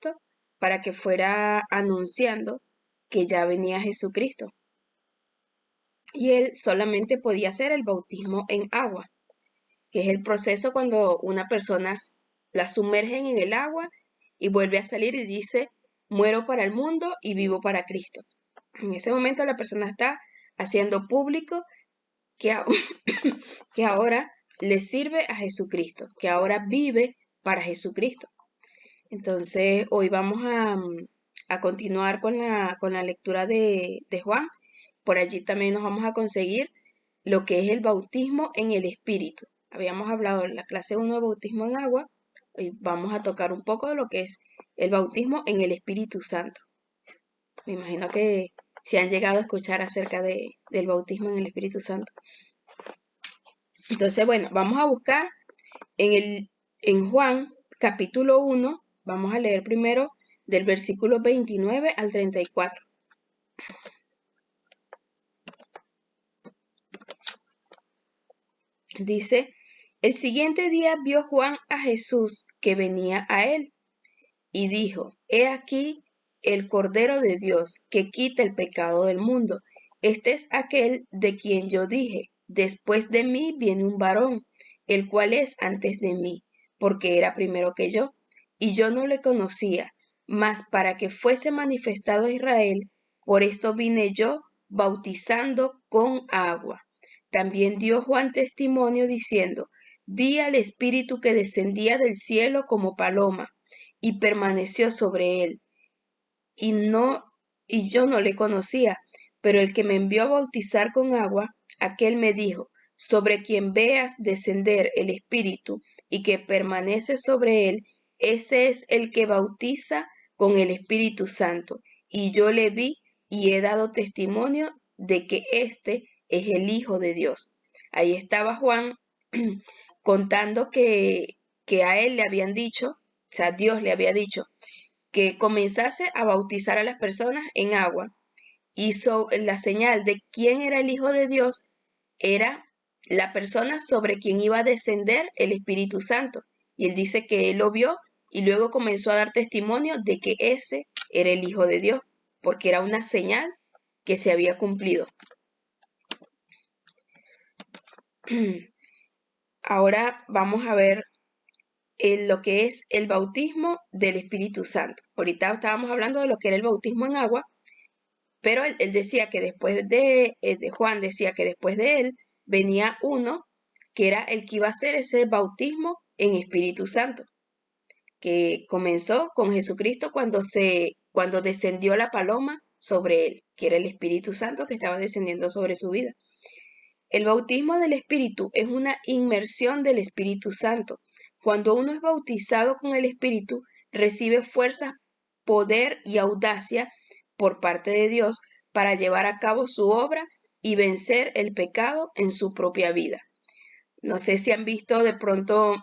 Egipto para que fuera anunciando que ya venía Jesucristo. Y él solamente podía hacer el bautismo en agua, que es el proceso cuando una persona la sumergen en el agua y vuelve a salir y dice, muero para el mundo y vivo para Cristo. En ese momento la persona está haciendo público que, que ahora le sirve a Jesucristo, que ahora vive para Jesucristo. Entonces, hoy vamos a continuar con la lectura de Juan. Por allí también nos vamos a conseguir lo que es el bautismo en el Espíritu. Habíamos hablado en la clase 1 de bautismo en agua. Hoy vamos a tocar un poco de lo que es el bautismo en el Espíritu Santo. Me imagino que si han llegado a escuchar acerca del bautismo en el Espíritu Santo. Entonces, bueno, vamos a buscar en Juan capítulo 1, vamos a leer primero del versículo 29 al 34. Dice, el siguiente día vio Juan a Jesús que venía a él y dijo, he aquí el Cordero de Dios que quita el pecado del mundo. Este es aquel de quien yo dije, después de mí viene un varón, el cual es antes de mí, porque era primero que yo, y yo no le conocía, mas para que fuese manifestado a Israel, por esto vine yo bautizando con agua. También dio Juan testimonio diciendo, vi al Espíritu que descendía del cielo como paloma, y permaneció sobre él. Y yo no le conocía, pero el que me envió a bautizar con agua, aquel me dijo, sobre quien veas descender el Espíritu y que permanece sobre él, ese es el que bautiza con el Espíritu Santo. Y yo le vi y he dado testimonio de que éste es el Hijo de Dios. Ahí estaba Juan contando que a él le habían dicho, o sea, Dios le había dicho, que comenzase a bautizar a las personas en agua. Hizo la señal de quién era el Hijo de Dios, era la persona sobre quien iba a descender el Espíritu Santo. Y él dice que él lo vio y luego comenzó a dar testimonio de que ese era el Hijo de Dios, porque era una señal que se había cumplido. Ahora vamos a ver lo que es el bautismo del Espíritu Santo. Ahorita estábamos hablando de lo que era el bautismo en agua, pero él decía que después de Juan decía que después de él venía uno que era el que iba a hacer ese bautismo en Espíritu Santo, que comenzó con Jesucristo cuando descendió la paloma sobre él, que era el Espíritu Santo que estaba descendiendo sobre su vida. El bautismo del Espíritu es una inmersión del Espíritu Santo. Cuando uno es bautizado con el Espíritu, recibe fuerza, poder y audacia por parte de Dios para llevar a cabo su obra y vencer el pecado en su propia vida. No sé si han visto de pronto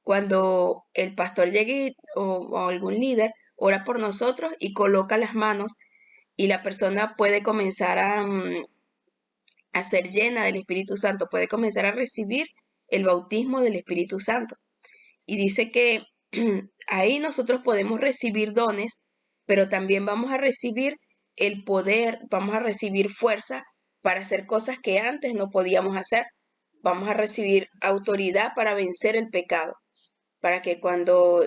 cuando el pastor llegue o algún líder ora por nosotros y coloca las manos y la persona puede comenzar a ser llena del Espíritu Santo, puede comenzar a recibir el bautismo del Espíritu Santo. Y dice que ahí nosotros podemos recibir dones, pero también vamos a recibir el poder, vamos a recibir fuerza para hacer cosas que antes no podíamos hacer. Vamos a recibir autoridad para vencer el pecado, para que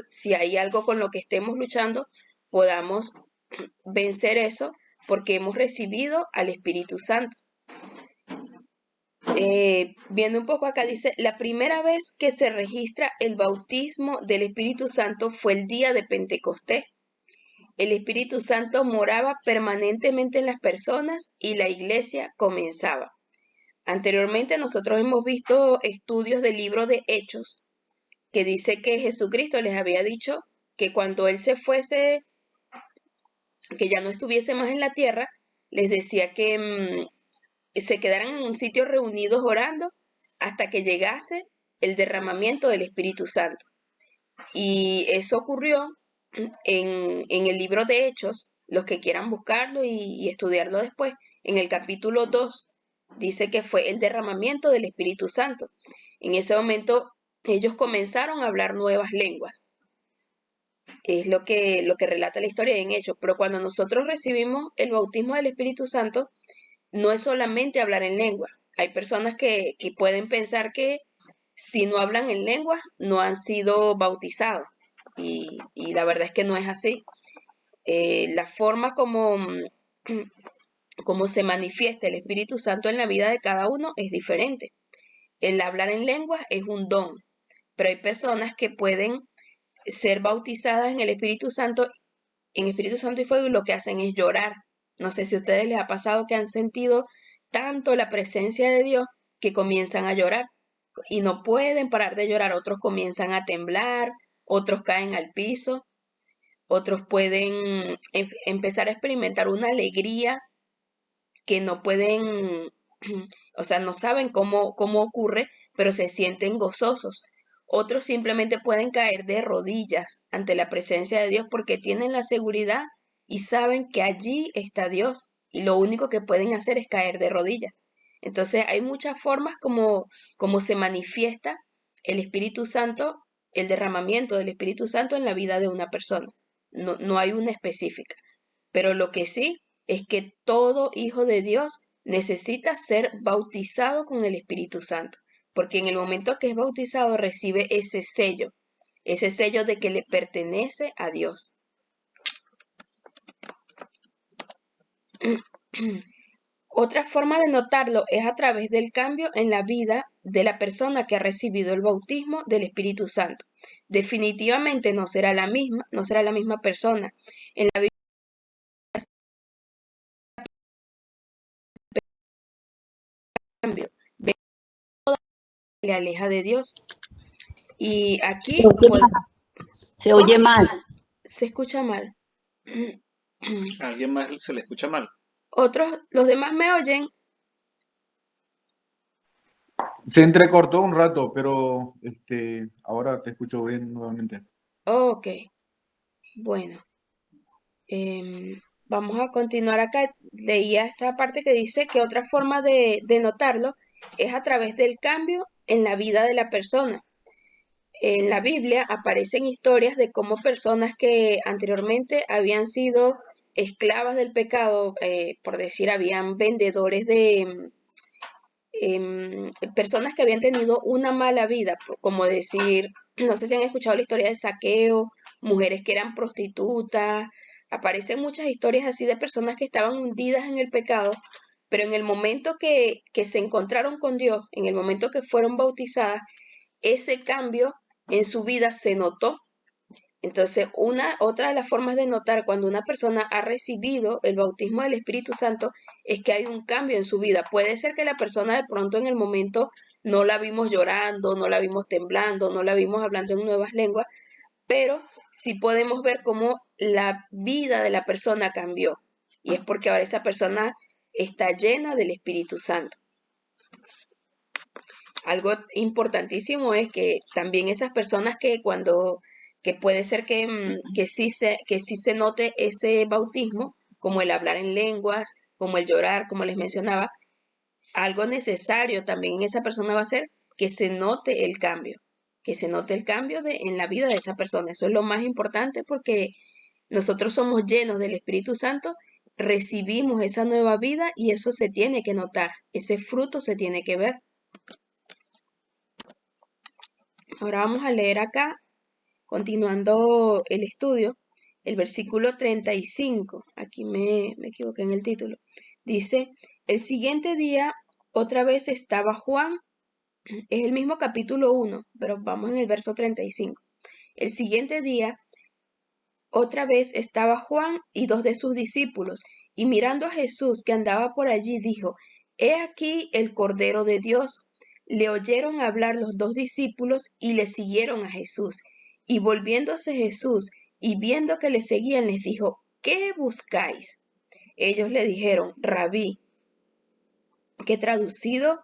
si hay algo con lo que estemos luchando, podamos vencer eso porque hemos recibido al Espíritu Santo. Viendo un poco acá, dice, la primera vez que se registra el bautismo del Espíritu Santo fue el día de Pentecostés. El Espíritu Santo moraba permanentemente en las personas y la iglesia comenzaba. Anteriormente nosotros hemos visto estudios del libro de Hechos que dice que Jesucristo les había dicho que cuando Él se fuese, que ya no estuviese más en la tierra, les decía que se quedaran en un sitio reunidos orando hasta que llegase el derramamiento del Espíritu Santo. Y eso ocurrió en el libro de Hechos, los que quieran buscarlo y estudiarlo después, en el capítulo 2, dice que fue el derramamiento del Espíritu Santo. En ese momento ellos comenzaron a hablar nuevas lenguas. Es lo que relata la historia en Hechos. Pero cuando nosotros recibimos el bautismo del Espíritu Santo, no es solamente hablar en lengua. Hay personas que pueden pensar que si no hablan en lengua, no han sido bautizados. Y la verdad es que no es así. La forma como se manifiesta el Espíritu Santo en la vida de cada uno es diferente. El hablar en lenguas es un don, pero hay personas que pueden ser bautizadas en Espíritu Santo y fuego, y lo que hacen es llorar. No sé si a ustedes les ha pasado que han sentido tanto la presencia de Dios que comienzan a llorar y no pueden parar de llorar. Otros comienzan a temblar, otros caen al piso, otros pueden empezar a experimentar una alegría que no pueden, o sea, no saben cómo ocurre, pero se sienten gozosos. Otros simplemente pueden caer de rodillas ante la presencia de Dios porque tienen la seguridad y saben que allí está Dios y lo único que pueden hacer es caer de rodillas. Entonces hay muchas formas como se manifiesta el Espíritu Santo, el derramamiento del Espíritu Santo en la vida de una persona. No hay una específica. Pero lo que sí es que todo hijo de Dios necesita ser bautizado con el Espíritu Santo, porque en el momento que es bautizado recibe ese sello de que le pertenece a Dios. Otra forma de notarlo es a través del cambio en la vida de la persona que ha recibido el bautismo del Espíritu Santo. Definitivamente no será la misma persona. En la Biblia cambio, le aleja de Dios. Y Se aquí, oye pues, mal. Se ¿cómo? oye mal. Se escucha mal. ¿A alguien más se le escucha mal? Otros, los demás me oyen. Se entrecortó un rato, pero ahora te escucho bien nuevamente. Ok, bueno. Vamos a continuar acá. Leía esta parte que dice que otra forma de notarlo es a través del cambio en la vida de la persona. En la Biblia aparecen historias de cómo personas que anteriormente habían sido esclavas del pecado, por decir, habían vendedores personas que habían tenido una mala vida, como decir, no sé si han escuchado la historia de Saqueo, mujeres que eran prostitutas, aparecen muchas historias así de personas que estaban hundidas en el pecado, pero en el momento que se encontraron con Dios, en el momento que fueron bautizadas, ese cambio en su vida se notó. Entonces, otra de las formas de notar cuando una persona ha recibido el bautismo del Espíritu Santo es que hay un cambio en su vida. Puede ser que la persona de pronto en el momento no la vimos llorando, no la vimos temblando, no la vimos hablando en nuevas lenguas, pero sí podemos ver cómo la vida de la persona cambió. Y es porque ahora esa persona está llena del Espíritu Santo. Algo importantísimo es que también esas personas que puede ser que sí se note ese bautismo, como el hablar en lenguas, como el llorar, como les mencionaba, algo necesario también en esa persona va a ser que se note el cambio, que se note el cambio en la vida de esa persona. Eso es lo más importante porque nosotros somos llenos del Espíritu Santo, recibimos esa nueva vida y eso se tiene que notar, ese fruto se tiene que ver. Ahora vamos a leer acá, continuando el estudio, el versículo 35. Aquí me equivoqué en el título. Dice, el siguiente día otra vez estaba Juan, es el mismo capítulo 1, pero vamos en el verso 35. El siguiente día otra vez estaba Juan y dos de sus discípulos, y mirando a Jesús que andaba por allí, dijo, He aquí el Cordero de Dios. Le oyeron hablar los dos discípulos y le siguieron a Jesús. Y volviéndose Jesús y viendo que le seguían, les dijo, ¿qué buscáis? Ellos le dijeron, Rabí, que traducido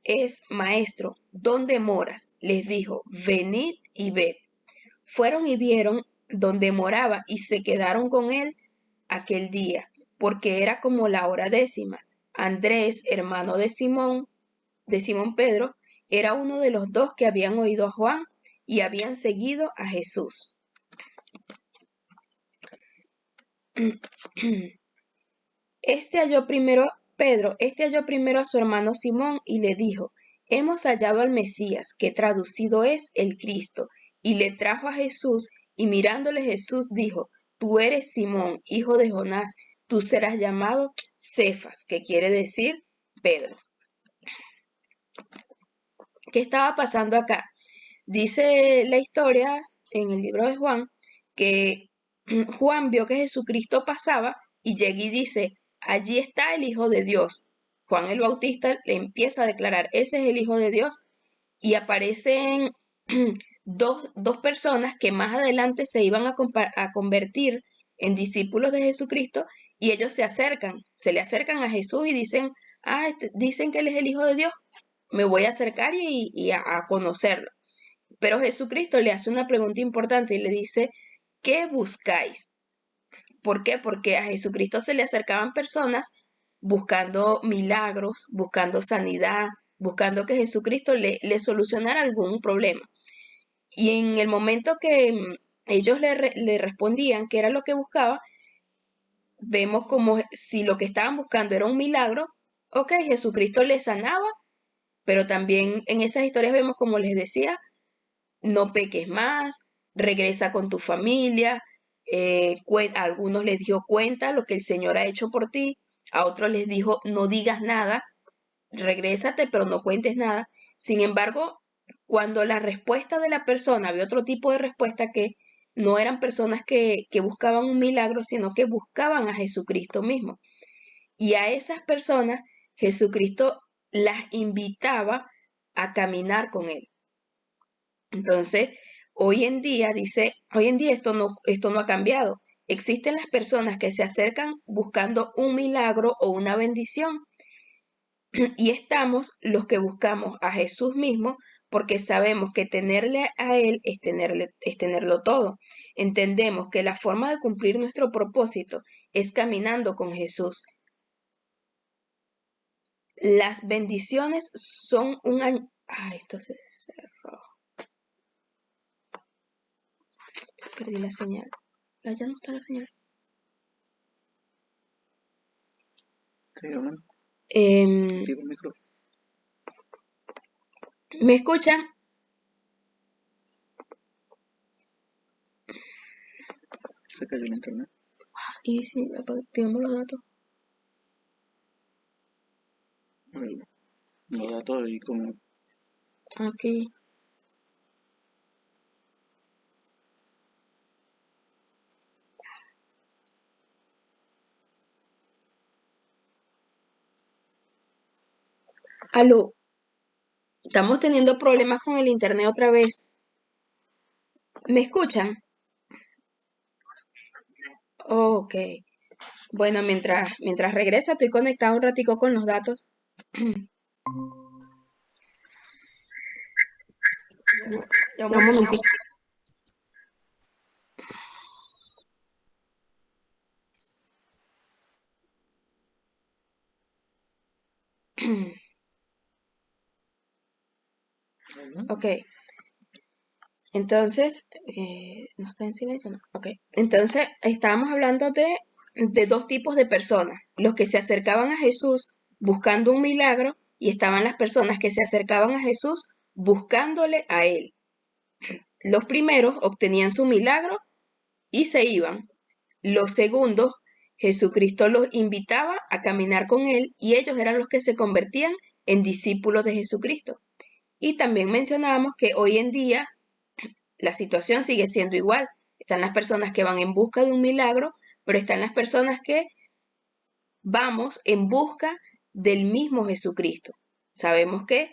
es maestro, ¿dónde moras? Les dijo, venid y ved. Fueron y vieron donde moraba y se quedaron con él aquel día, porque era como la hora 10. Andrés, hermano de Simón Pedro, era uno de los dos que habían oído a Juan y habían seguido a Jesús. Este halló primero a su hermano Simón y le dijo, hemos hallado al Mesías, que traducido es el Cristo, y le trajo a Jesús, y mirándole Jesús dijo, tú eres Simón, hijo de Jonás, tú serás llamado Cefas, que quiere decir Pedro. ¿Qué estaba pasando acá? Dice la historia en el libro de Juan que Juan vio que Jesucristo pasaba y llega y dice, allí está el Hijo de Dios. Juan el Bautista le empieza a declarar, ese es el Hijo de Dios. Y aparecen dos personas que más adelante se iban a convertir en discípulos de Jesucristo y ellos se le acercan a Jesús y dicen, dicen que Él es el Hijo de Dios, me voy a acercar y a conocerlo. Pero Jesucristo le hace una pregunta importante y le dice, ¿qué buscáis? ¿Por qué? Porque a Jesucristo se le acercaban personas buscando milagros, buscando sanidad, buscando que Jesucristo le solucionara algún problema. Y en el momento que ellos le respondían qué era lo que buscaba, vemos como si lo que estaban buscando era un milagro, ok, Jesucristo les sanaba, pero también en esas historias vemos, como les decía, no peques más, regresa con tu familia, a algunos les dijo cuenta lo que el Señor ha hecho por ti, a otros les dijo no digas nada, regrésate pero no cuentes nada. Sin embargo, cuando la respuesta de la persona, había otro tipo de respuesta que no eran personas que buscaban un milagro, sino que buscaban a Jesucristo mismo. Y a esas personas Jesucristo las invitaba a caminar con Él. Entonces, hoy en día esto no ha cambiado. Existen las personas que se acercan buscando un milagro o una bendición y estamos los que buscamos a Jesús mismo porque sabemos que tenerle a Él es tenerlo todo. Entendemos que la forma de cumplir nuestro propósito es caminando con Jesús. Las bendiciones son un año. Esto se cerró. Perdí la señal. Ya no está la señal. Sí, hermano. Em, Activa el micrófono. ¿Me escuchan? Se cayó el internet. Y si activamos los datos. Los datos ahí como... Aquí. Aló. Estamos teniendo problemas con el internet otra vez. ¿Me escuchan? Ok. Bueno, mientras regresa, estoy conectado un ratico con los datos. Ya un momentito. Ok. Entonces, ¿no está en silencio? No. Ok. Entonces, estábamos hablando de dos tipos de personas. Los que se acercaban a Jesús buscando un milagro y estaban las personas que se acercaban a Jesús buscándole a Él. Los primeros obtenían su milagro y se iban. Los segundos, Jesucristo los invitaba a caminar con Él y ellos eran los que se convertían en discípulos de Jesucristo. Y también mencionábamos que hoy en día la situación sigue siendo igual. Están las personas que van en busca de un milagro, pero están las personas que vamos en busca del mismo Jesucristo. Sabemos que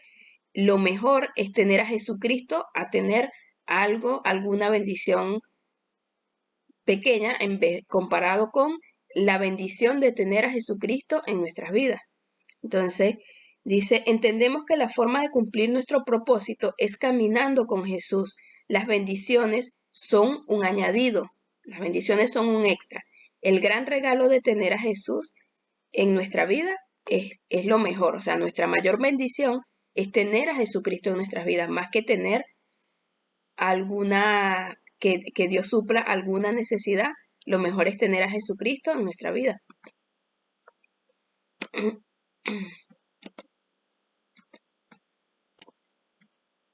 lo mejor es tener a Jesucristo a tener alguna bendición pequeña comparado con la bendición de tener a Jesucristo en nuestras vidas. Entonces, dice, entendemos que la forma de cumplir nuestro propósito es caminando con Jesús. Las bendiciones son un añadido, las bendiciones son un extra. El gran regalo de tener a Jesús en nuestra vida es lo mejor, o sea, nuestra mayor bendición es tener a Jesucristo en nuestras vidas, más que tener que Dios supla alguna necesidad lo mejor es tener a Jesucristo en nuestra vida.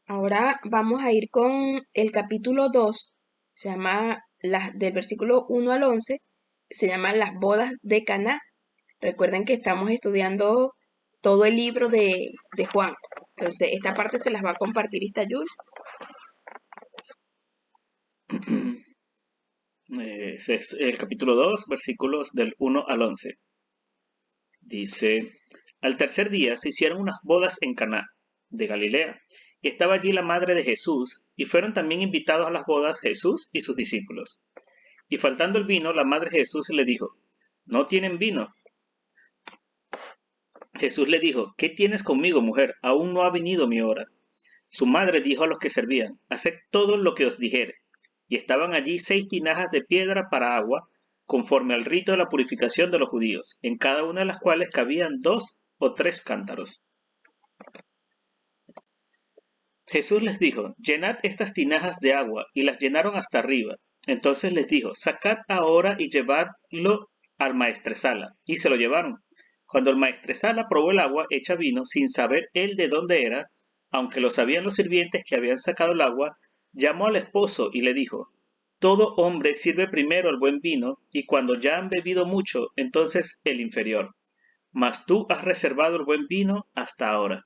Ahora vamos a ir con el capítulo 2, se llama del versículo 1 al 11, se llama las bodas de Caná. Recuerden que estamos estudiando todo el libro de Juan. Entonces, esta parte se las va a compartir Istayul. Ese es el capítulo 2, versículos del 1 al 11. Dice, al tercer día se hicieron unas bodas en Caná, de Galilea, y estaba allí la madre de Jesús, y fueron también invitados a las bodas Jesús y sus discípulos. Y faltando el vino, la madre de Jesús le dijo, ¿no tienen vino? Jesús le dijo, ¿qué tienes conmigo, mujer? Aún no ha venido mi hora. Su madre dijo a los que servían, haced todo lo que os dijere. Y estaban allí 6 tinajas de piedra para agua, conforme al rito de la purificación de los judíos, en cada una de las cuales cabían 2 o 3 cántaros. Jesús les dijo, llenad estas tinajas de agua, y las llenaron hasta arriba. Entonces les dijo, sacad ahora y llevadlo al maestresala. Y se lo llevaron. Cuando el maestresala probó el agua hecha vino, sin saber él de dónde era, aunque lo sabían los sirvientes que habían sacado el agua, llamó al esposo y le dijo, todo hombre sirve primero el buen vino, y cuando ya han bebido mucho, entonces el inferior. Mas tú has reservado el buen vino hasta ahora.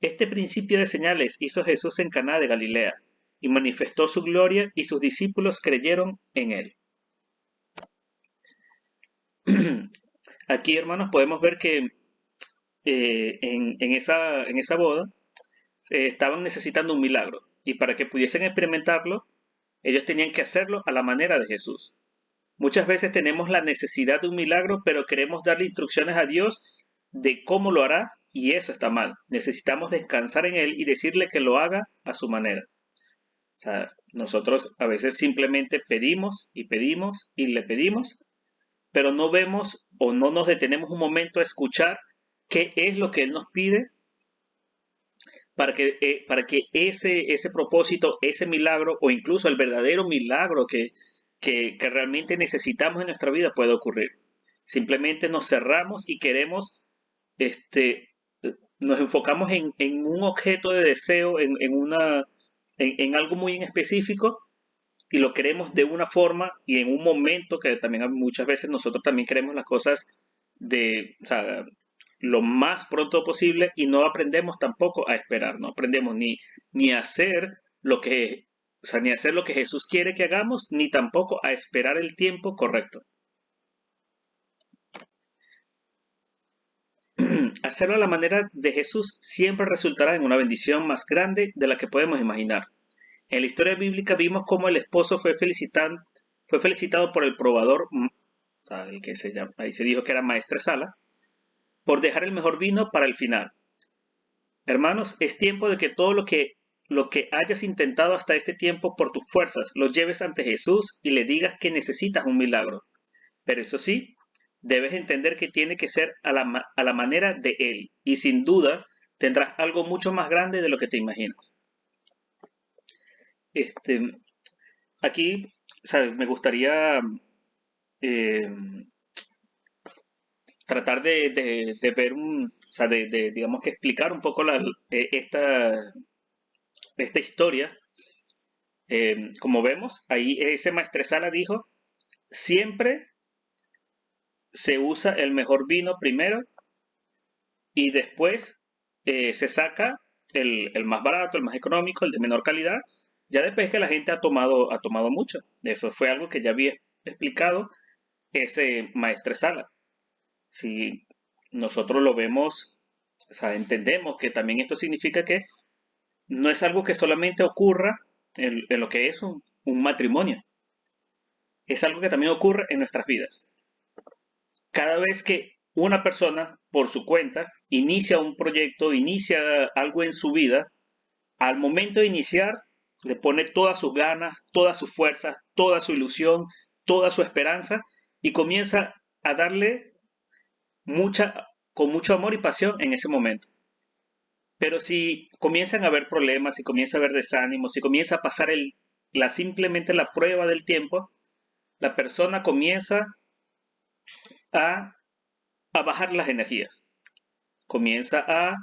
Este principio de señales hizo Jesús en Caná de Galilea, y manifestó su gloria, y sus discípulos creyeron en él. Aquí, hermanos, podemos ver que en esa boda estaban necesitando un milagro, y para que pudiesen experimentarlo, ellos tenían que hacerlo a la manera de Jesús. Muchas veces tenemos la necesidad de un milagro, pero queremos darle instrucciones a Dios de cómo lo hará, y eso está mal. Necesitamos descansar en Él y decirle que lo haga a su manera. O sea, nosotros a veces simplemente pedimos y pedimos y le pedimos, pero no vemos o no nos detenemos un momento a escuchar qué es lo que Él nos pide para que ese propósito, ese milagro o incluso el verdadero milagro que realmente necesitamos en nuestra vida pueda ocurrir. Simplemente nos cerramos y queremos, nos enfocamos en un objeto de deseo, en algo muy en específico, y lo queremos de una forma y en un momento que también muchas veces nosotros también queremos las cosas o sea, lo más pronto posible, y no aprendemos tampoco a esperar, no aprendemos ni a hacer lo que, o sea, ni a hacer lo que Jesús quiere que hagamos, ni tampoco a esperar el tiempo correcto. Hacerlo a la manera de Jesús siempre resultará en una bendición más grande de la que podemos imaginar. En la historia bíblica vimos cómo el esposo fue felicitado por el probador, o sea, el que ahí se dijo que era maestresala, por dejar el mejor vino para el final. Hermanos, es tiempo de que todo lo que hayas intentado hasta este tiempo por tus fuerzas, lo lleves ante Jesús y le digas que necesitas un milagro. Pero eso sí, debes entender que tiene que ser a la manera de Él, y sin duda tendrás algo mucho más grande de lo que te imaginas. Aquí, ¿sabes? Me gustaría tratar de ver o sea, digamos que explicar un poco esta historia. Como vemos, ahí ese maestresala dijo, siempre se usa el mejor vino primero y después se saca el más barato, el más económico, el de menor calidad, ya después que la gente ha tomado mucho. Eso fue algo que ya había explicado ese maestresala. Si nosotros lo vemos, o sea, entendemos que también esto significa que no es algo que solamente ocurra en lo que es un matrimonio. Es algo que también ocurre en nuestras vidas. Cada vez que una persona, por su cuenta, inicia un proyecto, inicia algo en su vida, al momento de iniciar, le pone todas sus ganas, todas sus fuerzas, toda su ilusión, toda su esperanza, y comienza a darle con mucho amor y pasión en ese momento. Pero si comienzan a haber problemas, si comienza a haber desánimos, si comienza a pasar simplemente la prueba del tiempo, la persona comienza a, a bajar las energías, comienza a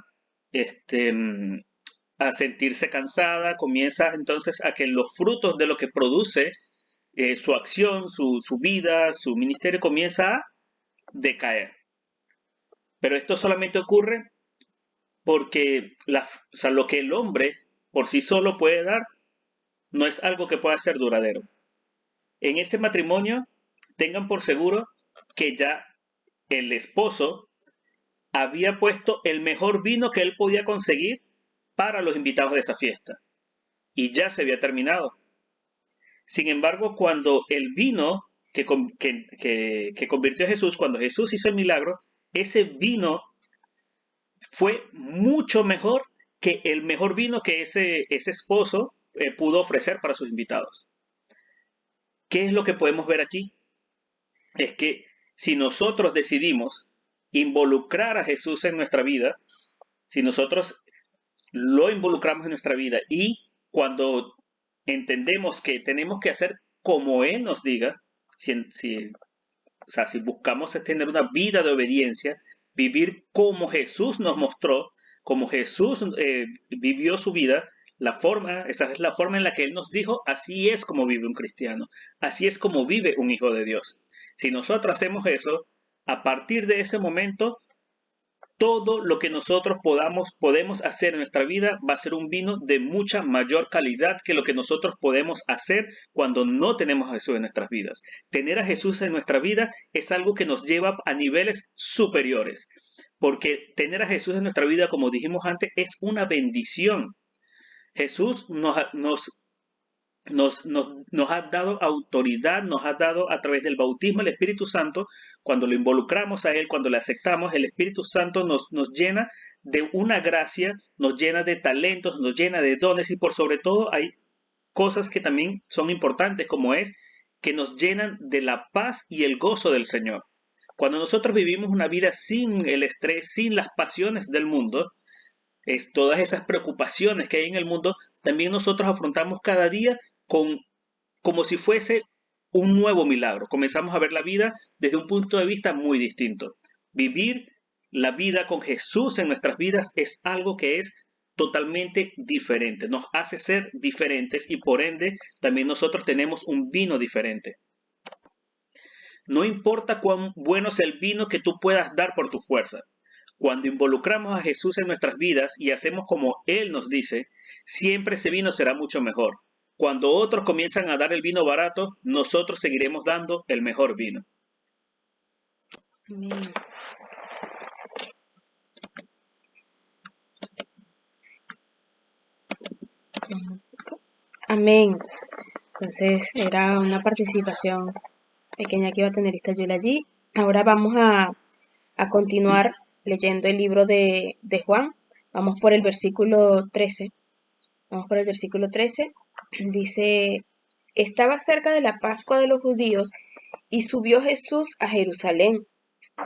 sentirse cansada, comienza entonces a que los frutos de lo que produce su acción, su vida, su ministerio comienza a decaer. Pero esto solamente ocurre porque o sea, lo que el hombre por sí solo puede dar no es algo que pueda ser duradero. En ese matrimonio, tengan por seguro que ya el esposo había puesto el mejor vino que él podía conseguir para los invitados de esa fiesta. Y ya se había terminado. Sin embargo, cuando el vino que convirtió a Jesús, cuando Jesús hizo el milagro, ese vino fue mucho mejor que el mejor vino que ese esposo pudo ofrecer para sus invitados. ¿Qué es lo que podemos ver aquí? Es que si nosotros decidimos involucrar a Jesús en nuestra vida, si nosotros lo involucramos en nuestra vida y cuando entendemos que tenemos que hacer como Él nos diga, o sea, si buscamos tener una vida de obediencia, vivir como Jesús nos mostró, como Jesús vivió su vida, esa es la forma en la que Él nos dijo, así es como vive un cristiano, así es como vive un hijo de Dios. Si nosotros hacemos eso, a partir de ese momento, todo lo que nosotros podemos hacer en nuestra vida va a ser un vino de mucha mayor calidad que lo que nosotros podemos hacer cuando no tenemos a Jesús en nuestras vidas. Tener a Jesús en nuestra vida es algo que nos lleva a niveles superiores, porque tener a Jesús en nuestra vida, como dijimos antes, es una bendición. Jesús nos ha dado autoridad, nos ha dado a través del bautismo el Espíritu Santo. Cuando lo involucramos a Él, cuando le aceptamos, el Espíritu Santo nos llena de una gracia, nos llena de talentos, nos llena de dones y por sobre todo hay cosas que también son importantes, como es que nos llenan de la paz y el gozo del Señor. Cuando nosotros vivimos una vida sin el estrés, sin las pasiones del mundo, todas esas preocupaciones que hay en el mundo, también nosotros afrontamos cada día como si fuese un nuevo milagro. Comenzamos a ver la vida desde un punto de vista muy distinto. Vivir la vida con Jesús en nuestras vidas es algo que es totalmente diferente. Nos hace ser diferentes y por ende también nosotros tenemos un vino diferente. No importa cuán bueno es el vino que tú puedas dar por tu fuerza. Cuando involucramos a Jesús en nuestras vidas y hacemos como Él nos dice, siempre ese vino será mucho mejor. Cuando otros comienzan a dar el vino barato, nosotros seguiremos dando el mejor vino. Amén. Amén. Entonces era una participación pequeña que iba a tener esta Yula allí. Ahora vamos a continuar leyendo el libro de Juan. Vamos por el versículo 13. Vamos por el versículo 13. Dice, estaba cerca de la Pascua de los judíos y subió Jesús a Jerusalén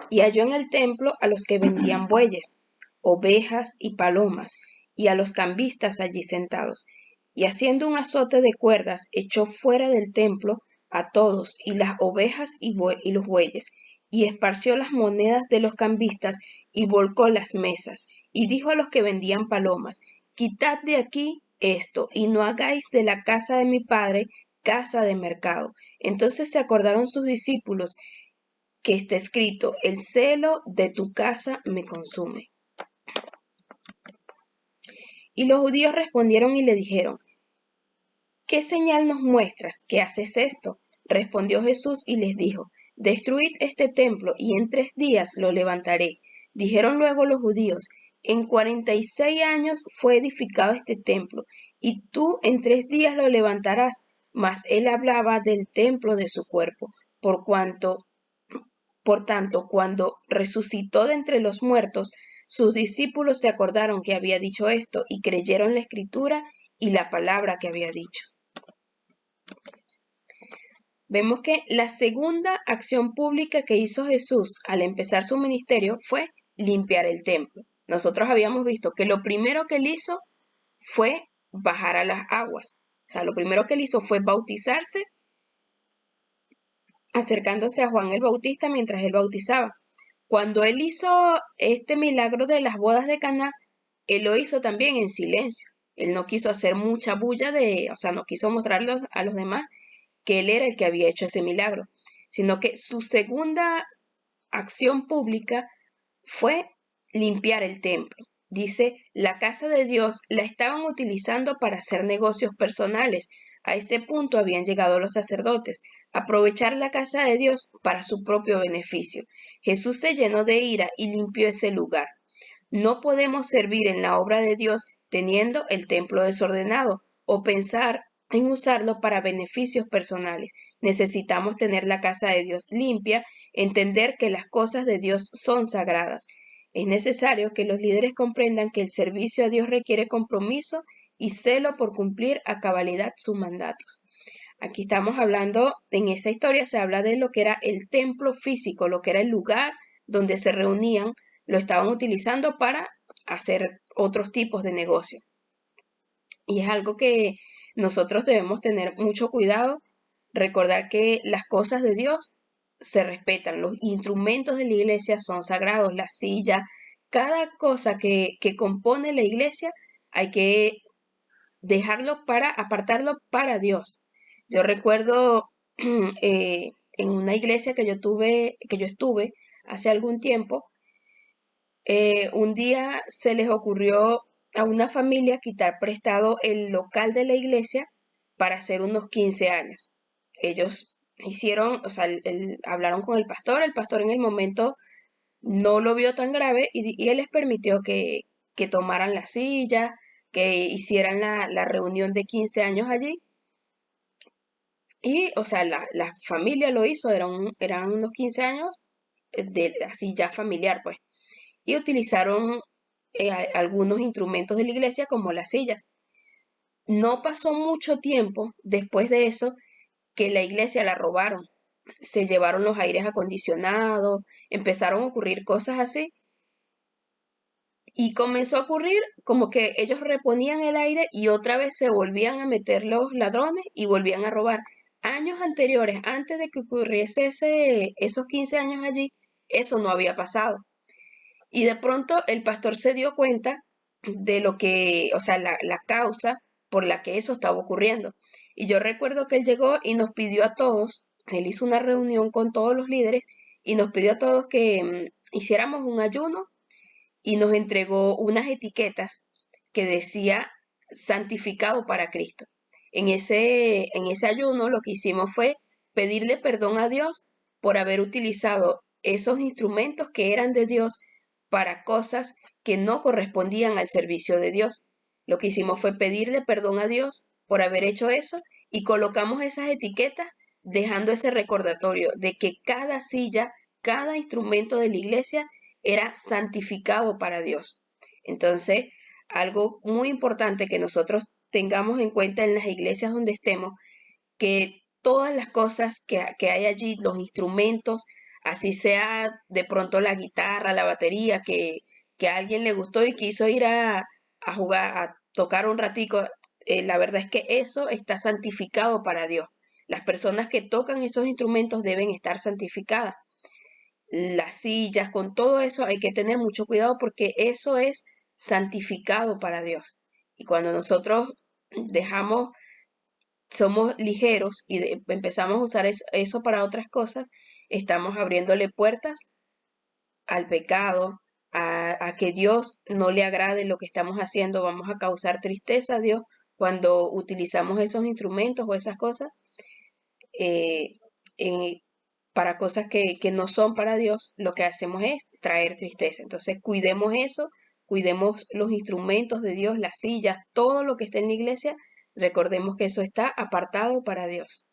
y halló en el templo a los que vendían bueyes, ovejas y palomas, y a los cambistas allí sentados. Y haciendo un azote de cuerdas, echó fuera del templo a todos, y las ovejas y los bueyes, y esparció las monedas de los cambistas, y volcó las mesas, y dijo a los que vendían palomas, quitad de aquí esto, y no hagáis de la casa de mi padre casa de mercado. Entonces se acordaron sus discípulos que está escrito, el celo de tu casa me consume. Y los judíos respondieron y le dijeron, ¿qué señal nos muestras que haces esto? Respondió Jesús y les dijo, destruid este templo y en 3 días lo levantaré. Dijeron luego los judíos, en 46 años fue edificado este templo, y tú en 3 días lo levantarás. Mas él hablaba del templo de su cuerpo, por tanto, cuando resucitó de entre los muertos, sus discípulos se acordaron que había dicho esto y creyeron la escritura y la palabra que había dicho. Vemos que la segunda acción pública que hizo Jesús al empezar su ministerio fue limpiar el templo. Nosotros habíamos visto que lo primero que él hizo fue bajar a las aguas. O sea, lo primero que él hizo fue bautizarse acercándose a Juan el Bautista mientras él bautizaba. Cuando él hizo este milagro de las bodas de Caná, él lo hizo también en silencio. Él no quiso hacer mucha bulla o sea, no quiso mostrarlos a los demás que él era el que había hecho ese milagro, sino que su segunda acción pública fue limpiar el templo. Dice, la casa de Dios la estaban utilizando para hacer negocios personales. A ese punto habían llegado los sacerdotes, aprovechar la casa de Dios para su propio beneficio. Jesús se llenó de ira y limpió ese lugar. No podemos servir en la obra de Dios teniendo el templo desordenado o pensar en usarlo para beneficios personales. Necesitamos tener la casa de Dios limpia, entender que las cosas de Dios son sagradas. Es necesario que los líderes comprendan que el servicio a Dios requiere compromiso y celo por cumplir a cabalidad sus mandatos. Aquí estamos hablando, en esa historia se habla de lo que era el templo físico, lo que era el lugar donde se reunían, lo estaban utilizando para hacer otros tipos de negocio. Y es algo que nosotros debemos tener mucho cuidado, recordar que las cosas de Dios se respetan, los instrumentos de la iglesia son sagrados, la silla, cada cosa que compone la iglesia hay que apartarlo para Dios. Yo recuerdo en una iglesia que yo estuve hace algún tiempo, un día se les ocurrió a una familia quitar prestado el local de la iglesia para hacer unos 15 años. Ellos hicieron, o sea, hablaron con el pastor en el momento no lo vio tan grave y él les permitió que tomaran la silla, que hicieran la reunión de 15 años allí. Y, o sea, la familia lo hizo, eran unos 15 años así ya familiar, pues. Y utilizaron algunos instrumentos de la iglesia como las sillas. No pasó mucho tiempo después de eso que la iglesia la robaron. Se llevaron los aires acondicionados, empezaron a ocurrir cosas así. Y comenzó a ocurrir como que ellos reponían el aire y otra vez se volvían a meter los ladrones y volvían a robar. Años anteriores, antes de que ocurriese esos 15 años allí, eso no había pasado. Y de pronto el pastor se dio cuenta de lo que, o sea, la causa por la que eso estaba ocurriendo. Y yo recuerdo que él llegó y nos pidió a todos, él hizo una reunión con todos los líderes y nos pidió a todos que hiciéramos un ayuno y nos entregó unas etiquetas que decía santificado para Cristo. En ese ayuno lo que hicimos fue pedirle perdón a Dios por haber utilizado esos instrumentos que eran de Dios para cosas que no correspondían al servicio de Dios. Lo que hicimos fue pedirle perdón a Dios por haber hecho eso y colocamos esas etiquetas dejando ese recordatorio de que cada silla, cada instrumento de la iglesia era santificado para Dios. Entonces, algo muy importante que nosotros tengamos en cuenta en las iglesias donde estemos, que todas las cosas que hay allí, los instrumentos, así sea de pronto la guitarra, la batería, que a alguien le gustó y quiso ir a jugar, a tocar un ratico, la verdad es que eso está santificado para Dios. Las personas que tocan esos instrumentos deben estar santificadas. Las sillas, con todo eso hay que tener mucho cuidado porque eso es santificado para Dios. Y cuando nosotros dejamos, somos ligeros y empezamos a usar eso para otras cosas, estamos abriéndole puertas al pecado, a que Dios no le agrade lo que estamos haciendo, vamos a causar tristeza a Dios cuando utilizamos esos instrumentos o esas cosas eh, eh, para cosas que no son para Dios, lo que hacemos es traer tristeza. Entonces cuidemos eso, cuidemos los instrumentos de Dios, las sillas, todo lo que está en la iglesia, recordemos que eso está apartado para Dios.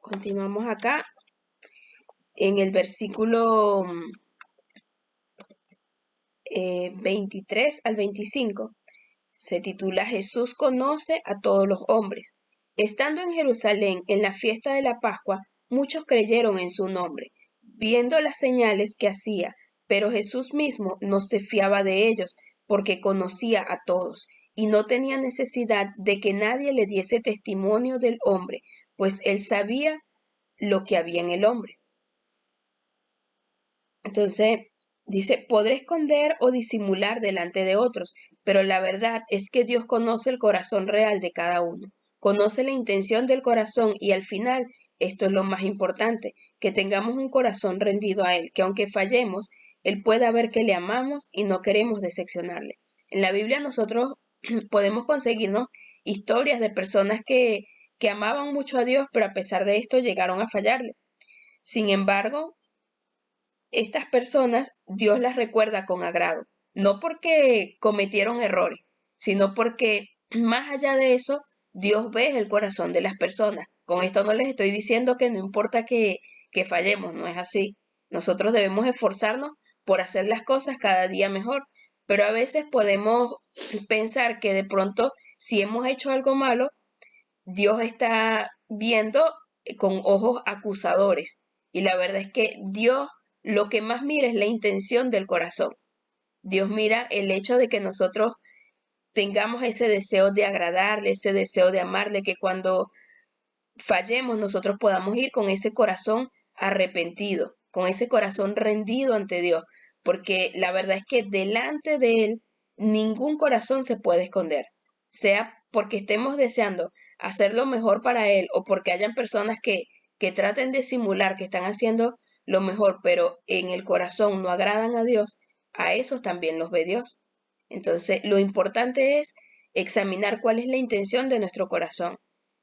Continuamos acá en el versículo 23 al 25. Se titula Jesús conoce a todos los hombres. Estando en Jerusalén en la fiesta de la Pascua, muchos creyeron en su nombre, viendo las señales que hacía, pero Jesús mismo no se fiaba de ellos, porque conocía a todos, y no tenía necesidad de que nadie le diese testimonio del hombre, pues él sabía lo que había en el hombre. Entonces, dice, podré esconder o disimular delante de otros, pero la verdad es que Dios conoce el corazón real de cada uno, conoce la intención del corazón y al final, esto es lo más importante, que tengamos un corazón rendido a Él, que aunque fallemos, Él pueda ver que le amamos y no queremos decepcionarle. En la Biblia nosotros podemos conseguirnos historias de personas que amaban mucho a Dios, pero a pesar de esto llegaron a fallarle. Sin embargo, estas personas Dios las recuerda con agrado, no porque cometieron errores, sino porque más allá de eso, Dios ve el corazón de las personas. Con esto no les estoy diciendo que no importa que fallemos, no es así. Nosotros debemos esforzarnos por hacer las cosas cada día mejor, pero a veces podemos pensar que de pronto si hemos hecho algo malo, Dios está viendo con ojos acusadores. Y la verdad es que Dios lo que más mira es la intención del corazón. Dios mira el hecho de que nosotros tengamos ese deseo de agradarle, ese deseo de amarle, que cuando fallemos nosotros podamos ir con ese corazón arrepentido, con ese corazón rendido ante Dios, porque la verdad es que delante de Él ningún corazón se puede esconder, sea porque estemos deseando hacer lo mejor para Él o porque hayan personas que traten de simular que están haciendo lo mejor, pero en el corazón no agradan a Dios, a esos también los ve Dios. Entonces, lo importante es examinar cuál es la intención de nuestro corazón,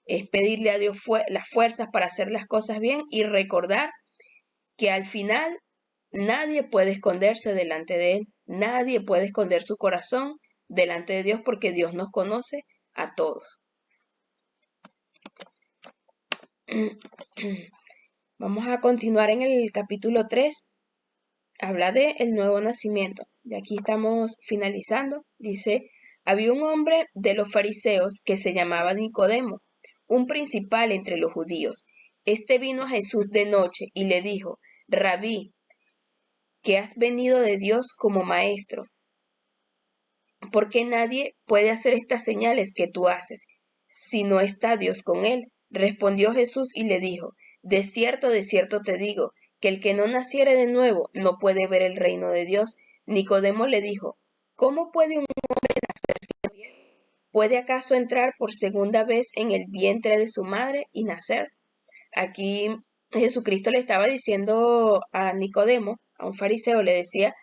es pedirle a Dios las fuerzas para hacer las cosas bien y recordar que al final nadie puede esconderse delante de Él, nadie puede esconder su corazón delante de Dios porque Dios nos conoce a todos. Vamos a continuar en el capítulo 3, habla de el nuevo nacimiento. Y aquí estamos finalizando. Dice, había un hombre de los fariseos que se llamaba Nicodemo, un principal entre los judíos. Este vino a Jesús de noche y le dijo, Rabí, que has venido de Dios como maestro, porque nadie puede hacer estas señales que tú haces, si no está Dios con él. Respondió Jesús y le dijo, de cierto te digo, que el que no naciere de nuevo no puede ver el reino de Dios. Nicodemo le dijo, ¿cómo puede un hombre nacer siendo viejo? ¿Puede acaso entrar por segunda vez en el vientre de su madre y nacer? Aquí Jesucristo le estaba diciendo a Nicodemo, a un fariseo, le decía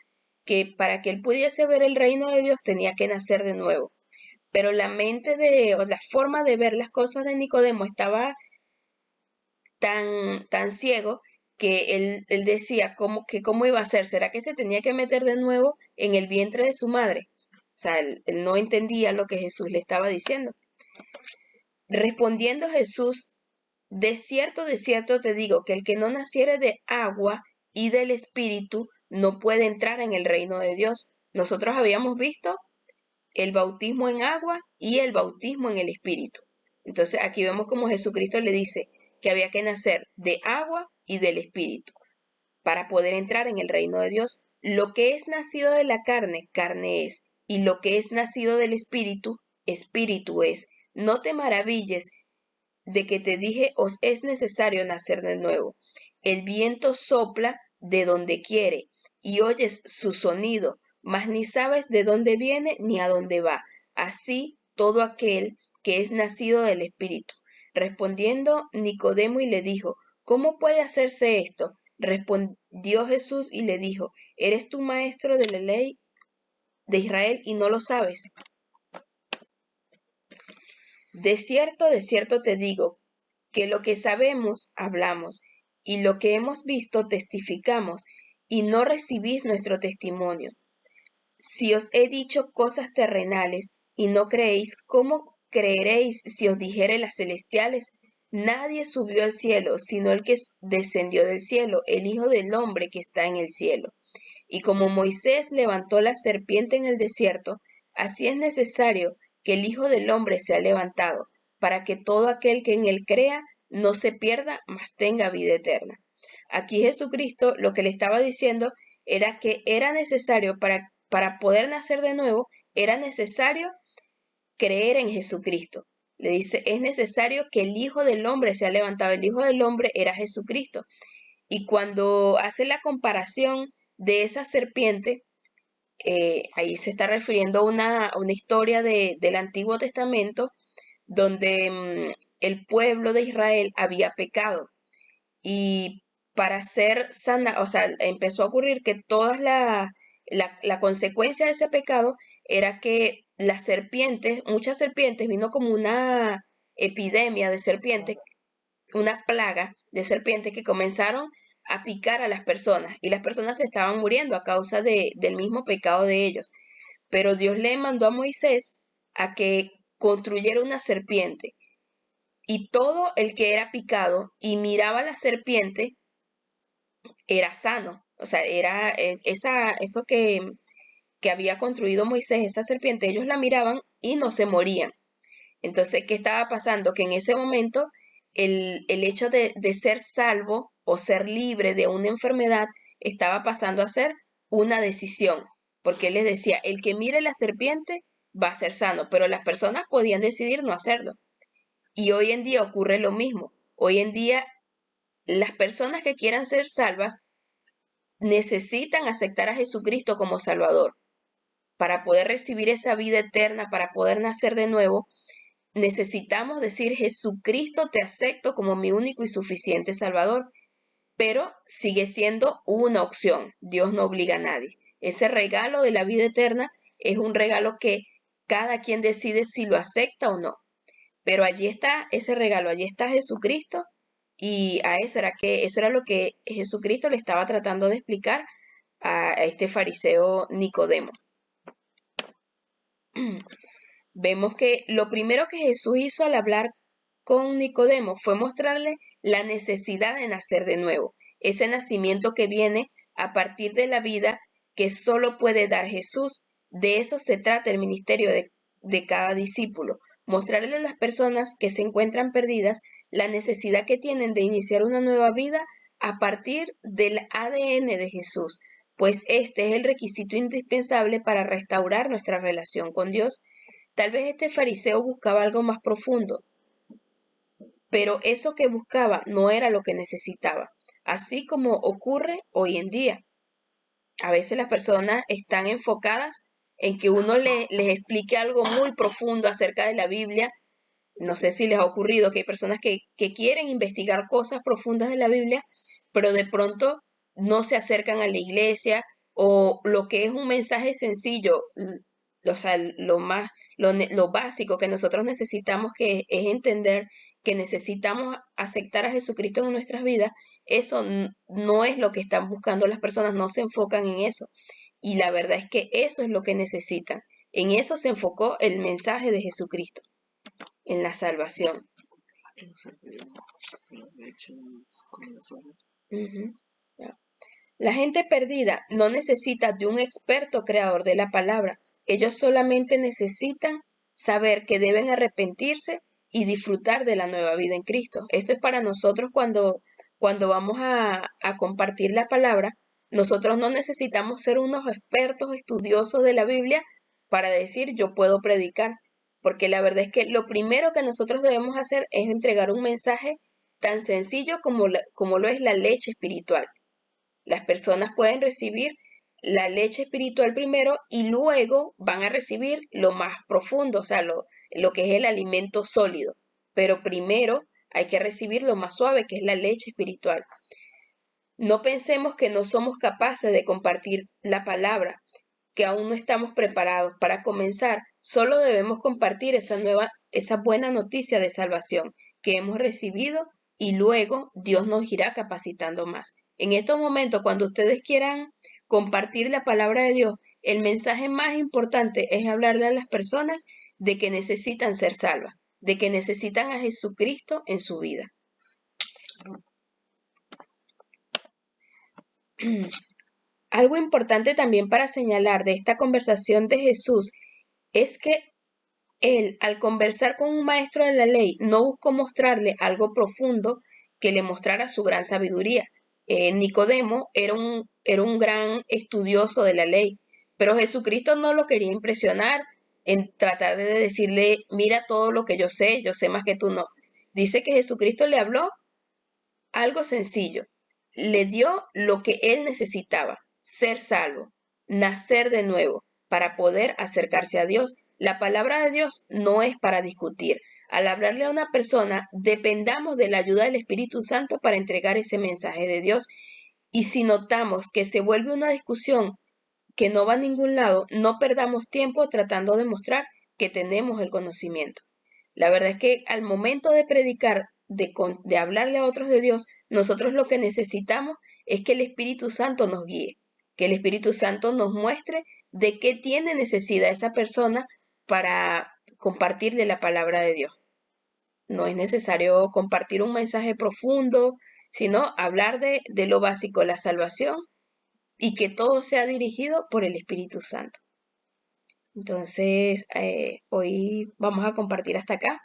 que para que él pudiese ver el reino de Dios tenía que nacer de nuevo. Pero la mente o la forma de ver las cosas de Nicodemo estaba tan ciego que él decía cómo iba a ser. ¿Será que se tenía que meter de nuevo en el vientre de su madre? O sea, él no entendía lo que Jesús le estaba diciendo. Respondiendo Jesús, de cierto te digo, que el que no naciere de agua y del Espíritu no puede entrar en el reino de Dios. Nosotros habíamos visto el bautismo en agua y el bautismo en el Espíritu. Entonces aquí vemos como Jesucristo le dice que había que nacer de agua y del Espíritu para poder entrar en el reino de Dios. Lo que es nacido de la carne, carne es, y lo que es nacido del Espíritu, Espíritu es. No te maravilles de que te dije, os es necesario nacer de nuevo. El viento sopla de donde quiere y oyes su sonido, mas ni sabes de dónde viene ni a dónde va. Así todo aquel que es nacido del Espíritu. Respondiendo Nicodemo y le dijo, ¿cómo puede hacerse esto? Respondió Jesús y le dijo, ¿eres tú maestro de la ley de Israel y no lo sabes? De cierto te digo, que lo que sabemos hablamos, y lo que hemos visto testificamos, y no recibís nuestro testimonio. Si os he dicho cosas terrenales, y no creéis, ¿cómo creeréis si os dijere las celestiales? Nadie subió al cielo, sino el que descendió del cielo, el Hijo del Hombre que está en el cielo. Y como Moisés levantó la serpiente en el desierto, así es necesario que el Hijo del Hombre sea levantado, para que todo aquel que en él crea no se pierda, mas tenga vida eterna. Aquí Jesucristo lo que le estaba diciendo era que era necesario para poder nacer de nuevo, era necesario creer en Jesucristo. Le dice, es necesario que el Hijo del Hombre sea levantado. El Hijo del Hombre era Jesucristo. Y cuando hace la comparación de esa serpiente, ahí se está refiriendo a una historia del Antiguo Testamento donde el pueblo de Israel había pecado y para ser sana, o sea, empezó a ocurrir que la consecuencia de ese pecado era que las serpientes, muchas serpientes, vino como una epidemia de serpientes, una plaga de serpientes que comenzaron a picar a las personas y las personas se estaban muriendo a causa del mismo pecado de ellos. Pero Dios le mandó a Moisés a que construyera una serpiente y todo el que era picado y miraba a la serpiente era sano. O sea, era eso que había construido Moisés, esa serpiente, ellos la miraban y no se morían. Entonces, ¿qué estaba pasando? Que en ese momento el hecho de ser salvo o ser libre de una enfermedad estaba pasando a ser una decisión, porque él les decía, el que mire la serpiente va a ser sano, pero las personas podían decidir no hacerlo. Y hoy en día ocurre lo mismo. Hoy en día las personas que quieran ser salvas necesitan aceptar a Jesucristo como Salvador. Para poder recibir esa vida eterna, para poder nacer de nuevo, necesitamos decir, Jesucristo, te acepto como mi único y suficiente Salvador, pero sigue siendo una opción. Dios no obliga a nadie. Ese regalo de la vida eterna es un regalo que cada quien decide si lo acepta o no. Pero allí está ese regalo, allí está Jesucristo y eso era lo que Jesucristo le estaba tratando de explicar a este fariseo Nicodemo. Vemos que lo primero que Jesús hizo al hablar con Nicodemo fue mostrarle la necesidad de nacer de nuevo, ese nacimiento que viene a partir de la vida que solo puede dar Jesús. De eso se trata el ministerio de cada discípulo, mostrarle a las personas que se encuentran perdidas la necesidad que tienen de iniciar una nueva vida a partir del ADN de Jesús, pues este es el requisito indispensable para restaurar nuestra relación con Dios. Tal vez este fariseo buscaba algo más profundo, pero eso que buscaba no era lo que necesitaba, así como ocurre hoy en día. A veces las personas están enfocadas en que uno les explique algo muy profundo acerca de la Biblia. No sé si les ha ocurrido que hay personas que quieren investigar cosas profundas de la Biblia, pero de pronto no se acercan a la iglesia o lo que es un mensaje sencillo, o sea, lo básico que nosotros necesitamos, que es entender que necesitamos aceptar a Jesucristo en nuestras vidas, eso no es lo que están buscando las personas, no se enfocan en eso. Y la verdad es que eso es lo que necesitan. En eso se enfocó el mensaje de Jesucristo, en la salvación. Ujú. La gente perdida no necesita de un experto creador de la palabra. Ellos solamente necesitan saber que deben arrepentirse y disfrutar de la nueva vida en Cristo. Esto es para nosotros cuando vamos a compartir la palabra. Nosotros no necesitamos ser unos expertos estudiosos de la Biblia para decir yo puedo predicar, porque la verdad es que lo primero que nosotros debemos hacer es entregar un mensaje tan sencillo como lo es la leche espiritual. Las personas pueden recibir la leche espiritual primero y luego van a recibir lo más profundo, o sea, lo que es el alimento sólido. Pero primero hay que recibir lo más suave, que es la leche espiritual. No pensemos que no somos capaces de compartir la palabra, que aún no estamos preparados. Para comenzar, solo debemos compartir esa buena noticia de salvación que hemos recibido y luego Dios nos irá capacitando más. En estos momentos, cuando ustedes quieran compartir la palabra de Dios, el mensaje más importante es hablarle a las personas de que necesitan ser salvas, de que necesitan a Jesucristo en su vida. Algo importante también para señalar de esta conversación de Jesús es que él, al conversar con un maestro de la ley, no buscó mostrarle algo profundo que le mostrara su gran sabiduría. Nicodemo era un gran estudioso de la ley, pero Jesucristo no lo quería impresionar en tratar de decirle, mira todo lo que yo sé más que tú no. Dice que Jesucristo le habló algo sencillo, le dio lo que él necesitaba, ser salvo, nacer de nuevo, para poder acercarse a Dios. La palabra de Dios no es para discutir. Al hablarle a una persona, dependamos de la ayuda del Espíritu Santo para entregar ese mensaje de Dios. Y si notamos que se vuelve una discusión que no va a ningún lado, no perdamos tiempo tratando de mostrar que tenemos el conocimiento. La verdad es que al momento de predicar, de hablarle a otros de Dios, nosotros lo que necesitamos es que el Espíritu Santo nos guíe, que el Espíritu Santo nos muestre de qué tiene necesidad esa persona para compartirle la palabra de Dios. No es necesario compartir un mensaje profundo, sino hablar de lo básico, la salvación, y que todo sea dirigido por el Espíritu Santo. Entonces, hoy vamos a compartir hasta acá,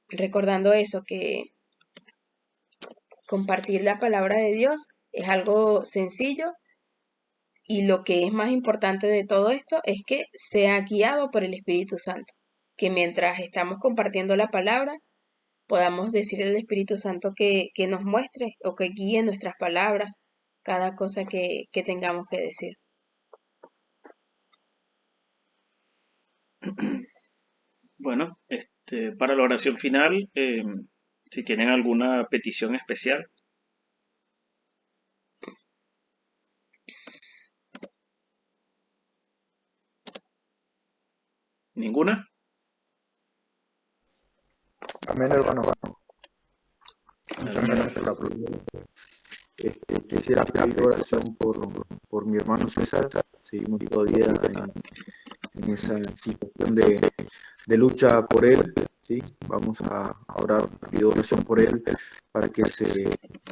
recordando eso, que compartir la palabra de Dios es algo sencillo y lo que es más importante de todo esto es que sea guiado por el Espíritu Santo, que mientras estamos compartiendo la palabra podamos decirle al Espíritu Santo que nos muestre o que guíe nuestras palabras, cada cosa que tengamos que decir. Bueno, para la oración final, si tienen alguna petición especial. ¿Ninguna? Amén, hermano. Muchas Amén. gracias por la pregunta. Quisiera pedir oración por mi hermano César. Seguimos todavía en esa situación de lucha por él. ¿Sí? Vamos a orar, pido oración por él para que se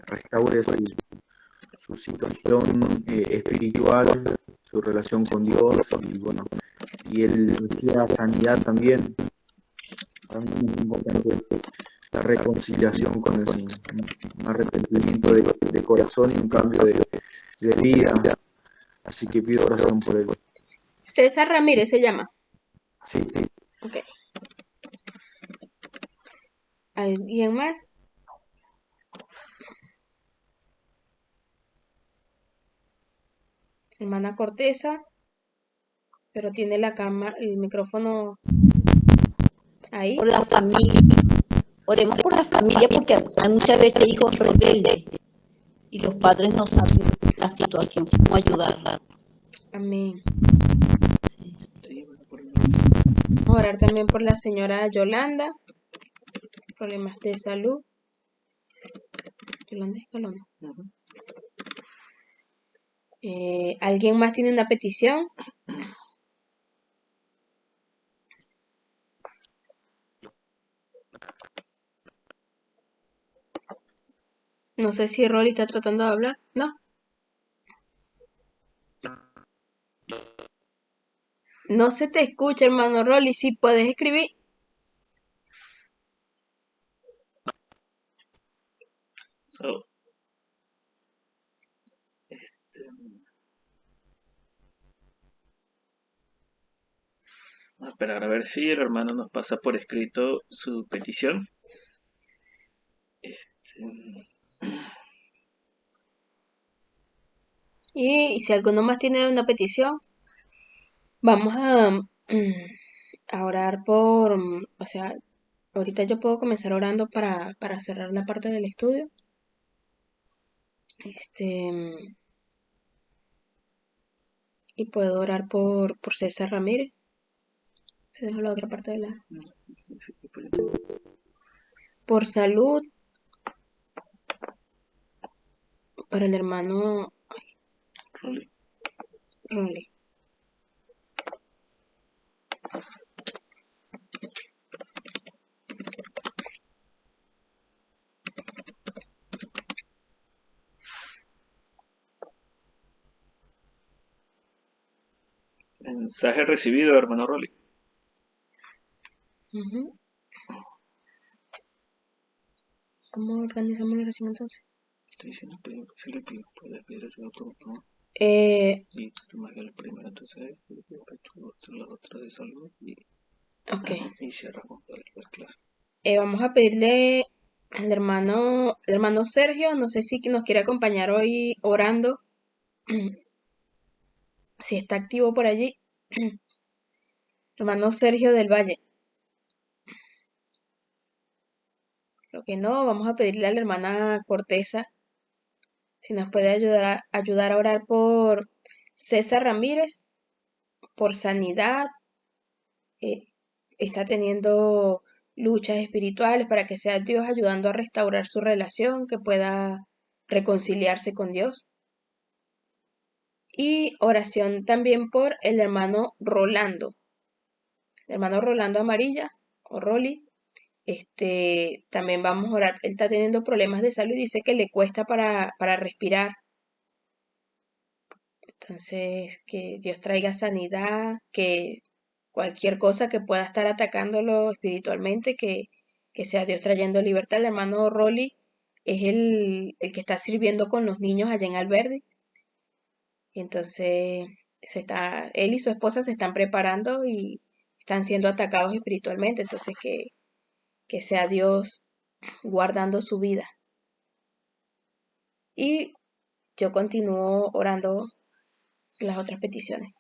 restaure su situación espiritual, su relación con Dios y bueno, y él decía sanidad también. También es importante la reconciliación con el Señor, un arrepentimiento de corazón y un cambio de vida. Así que pido oración por él. César Ramírez se llama. Sí, sí. Ok. ¿Alguien más? Hermana Corteza, pero tiene la cámara, el micrófono ahí. Por la familia. Oremos por la familia porque hay muchas veces hijos rebeldes y los padres no saben la situación, cómo ayudarla. Amén. Sí. Vamos a orar también por la señora Yolanda, problemas de salud. Yolanda Escalona. ¿Alguien más tiene una petición? No sé si Rolly está tratando de hablar. No. No se te escucha, hermano Rolly. Si puedes escribir. So, vamos a esperar a ver si el hermano nos pasa por escrito su petición. Y si alguno más tiene una petición, vamos a orar por, o sea, ahorita yo puedo comenzar orando para cerrar la parte del estudio. Y puedo orar por César Ramírez. Te dejo la otra parte de la... Por salud, para el hermano Rolly. Mensaje recibido, hermano Rolly. Ujú. ¿Cómo organizamos la oración entonces? Estoy diciendo, se le pido, puede pedir ayuda por favor. Y tú marca el primero, entonces, la otra de salud ok. y cierra con la clase. Vamos a pedirle al hermano Sergio, no sé si nos quiere acompañar hoy orando, si está activo por allí. Hermano Sergio del Valle. Creo que no, vamos a pedirle a la hermana Corteza si nos puede ayudar a orar por César Ramírez, por sanidad. Está teniendo luchas espirituales para que sea Dios ayudando a restaurar su relación, que pueda reconciliarse con Dios. Y oración también por el hermano Rolando. El hermano Rolando Amarilla o Rolly. También vamos a orar. Él está teniendo problemas de salud y dice que le cuesta para respirar. Entonces, que Dios traiga sanidad, que cualquier cosa que pueda estar atacándolo espiritualmente, que sea Dios trayendo libertad. El hermano Rolly es el que está sirviendo con los niños allá en Alberdi. Entonces, él y su esposa se están preparando y están siendo atacados espiritualmente. Entonces, que sea Dios guardando su vida. Y yo continúo orando las otras peticiones.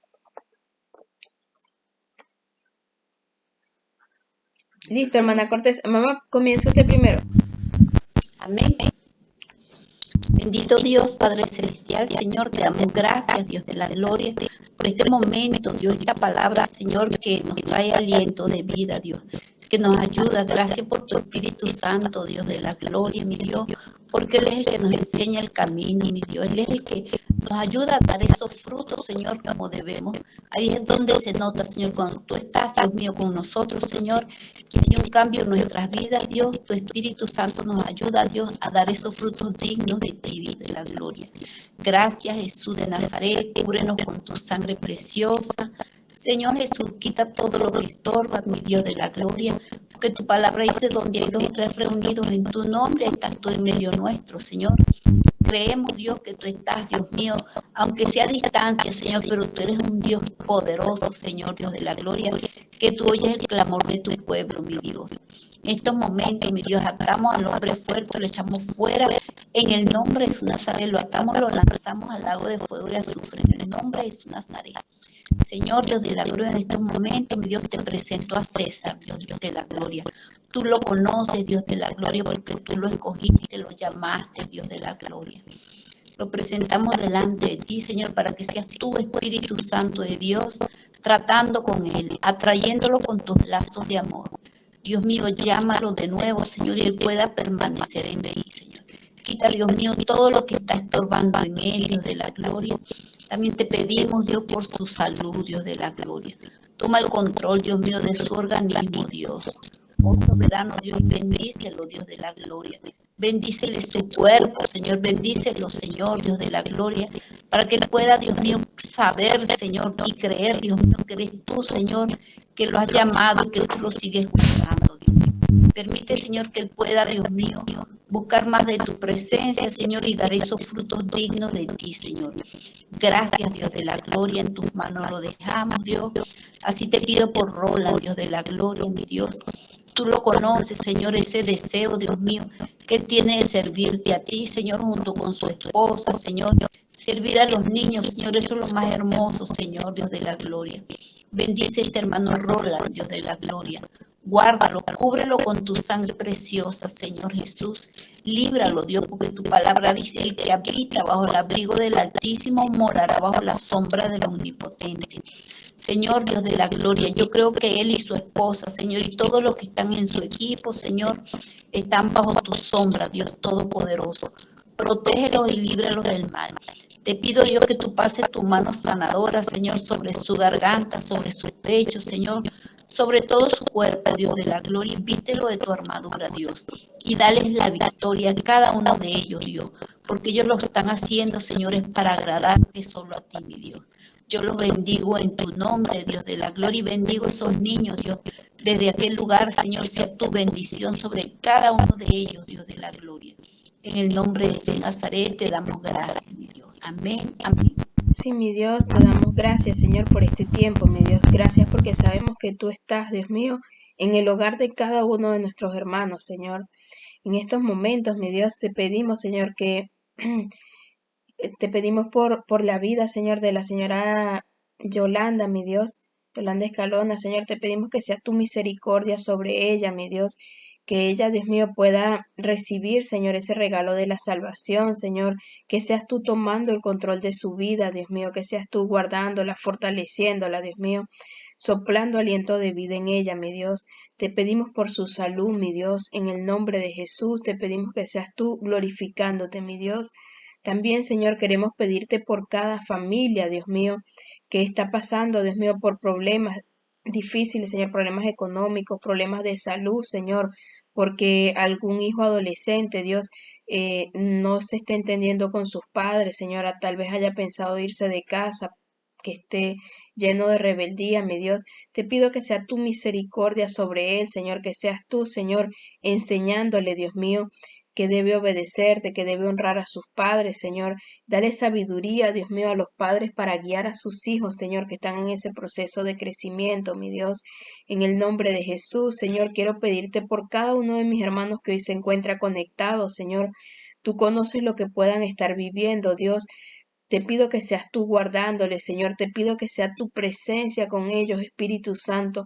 Listo, hermana Cortés. Mamá, comienza usted primero. Amén. Bendito Dios, Padre Celestial, Señor, te damos gracias, Dios de la gloria, por este momento, Dios, esta palabra, Señor, que nos trae aliento de vida, Dios, que nos ayuda. Gracias por tu Espíritu Santo, Dios de la gloria, mi Dios, porque Él es el que nos enseña el camino, mi Dios. Él es el que nos ayuda a dar esos frutos, Señor, como debemos. Ahí es donde se nota, Señor, cuando tú estás, Dios mío, con nosotros, Señor, que hay un cambio en nuestras vidas, Dios. Tu Espíritu Santo nos ayuda, Dios, a dar esos frutos dignos de ti, Dios de la gloria. Gracias, Jesús de Nazaret, cúbrenos con tu sangre preciosa. Señor Jesús, quita todo lo que estorba, mi Dios de la gloria, porque tu palabra dice: donde hay 2 o 3 reunidos en tu nombre, estás tú en medio nuestro, Señor. Creemos, Dios, que tú estás, Dios mío, aunque sea a distancia, Señor, pero tú eres un Dios poderoso, Señor, Dios de la gloria, que tú oyes el clamor de tu pueblo, mi Dios. En estos momentos, mi Dios, atamos al hombre fuerte, lo echamos fuera en el nombre de su Nazaret, lo atamos, lo lanzamos al lago de fuego y azufre, en el nombre de su Nazaret. Señor, Dios de la gloria, en estos momentos, mi Dios, te presento a César, Dios de la gloria. Tú lo conoces, Dios de la gloria, porque tú lo escogiste, lo llamaste, Dios de la gloria. Lo presentamos delante de ti, Señor, para que seas tú, Espíritu Santo de Dios, tratando con él, atrayéndolo con tus lazos de amor. Dios mío, llámalo de nuevo, Señor, y él pueda permanecer en ti, Señor. Quita, Dios mío, todo lo que está estorbando en él, Dios de la gloria. También te pedimos, Dios, por su salud, Dios de la gloria. Toma el control, Dios mío, de su organismo, Dios. Oh soberano Dios, bendícelo, Dios de la gloria. Bendícele su cuerpo, Señor. Bendícelo, Señor, Dios de la gloria, para que él pueda, Dios mío, saber, Señor, y creer, Dios mío, que eres tú, Señor, que lo has llamado y que tú lo sigues buscando, Dios mío. Permite, Señor, que él pueda, Dios mío, buscar más de tu presencia, Señor, y dar esos frutos dignos de ti, Señor. Gracias, Dios de la gloria, en tus manos lo dejamos, Dios. Así te pido por Roland, Dios de la gloria, mi Dios. Tú lo conoces, Señor, ese deseo, Dios mío, que él tiene de servirte a ti, Señor, junto con su esposa, Señor. Servir a los niños, Señor, eso es lo más hermoso, Señor, Dios de la gloria. Bendice a este hermano Roland, Dios de la gloria. Guárdalo, cúbrelo con tu sangre preciosa, Señor Jesús. Líbralo, Dios, porque tu palabra dice: el que habita bajo el abrigo del Altísimo morará bajo la sombra del Omnipotente. Señor, Dios de la gloria, yo creo que él y su esposa, Señor, y todos los que están en su equipo, Señor, están bajo tu sombra, Dios Todopoderoso. Protégelos y líbralos del mal. Te pido, Dios, que tú pases tu mano sanadora, Señor, sobre su garganta, sobre su pecho, Señor, sobre todo su cuerpo, Dios de la gloria. Vístelo de tu armadura, Dios, y dales la victoria a cada uno de ellos, Dios, porque ellos lo están haciendo, señores, para agradarte solo a ti, mi Dios. Yo los bendigo en tu nombre, Dios de la gloria, y bendigo a esos niños, Dios. Desde aquel lugar, Señor, sea tu bendición sobre cada uno de ellos, Dios de la gloria. En el nombre de Jesús Nazaret te damos gracias, mi Dios. Amén, amén. Sí, mi Dios, te damos gracias, Señor, por este tiempo, mi Dios. Gracias porque sabemos que tú estás, Dios mío, en el hogar de cada uno de nuestros hermanos, Señor. En estos momentos, mi Dios, te pedimos, Señor, que te pedimos por la vida, Señor, de la señora Yolanda, mi Dios, Yolanda Escalona, Señor, te pedimos que sea tu misericordia sobre ella, mi Dios, que ella, Dios mío, pueda recibir, Señor, ese regalo de la salvación, Señor, que seas tú tomando el control de su vida, Dios mío, que seas tú guardándola, fortaleciéndola, Dios mío, soplando aliento de vida en ella, mi Dios. Te pedimos por su salud, mi Dios, en el nombre de Jesús, te pedimos que seas tú glorificándote, mi Dios. También, Señor, queremos pedirte por cada familia, Dios mío, que está pasando, Dios mío, por problemas difíciles, Señor, problemas económicos, problemas de salud, Señor, porque algún hijo adolescente, Dios, no se está entendiendo con sus padres, Señora, tal vez haya pensado irse de casa, que esté lleno de rebeldía, mi Dios. Te pido que sea tu misericordia sobre él, Señor, que seas tú, Señor, enseñándole, Dios mío, que debe obedecerte, que debe honrar a sus padres, Señor. Dale sabiduría, Dios mío, a los padres para guiar a sus hijos, Señor, que están en ese proceso de crecimiento, mi Dios. En el nombre de Jesús, Señor, quiero pedirte por cada uno de mis hermanos que hoy se encuentra conectado, Señor. Tú conoces lo que puedan estar viviendo, Dios. Te pido que seas tú guardándoles, Señor. Te pido que sea tu presencia con ellos, Espíritu Santo,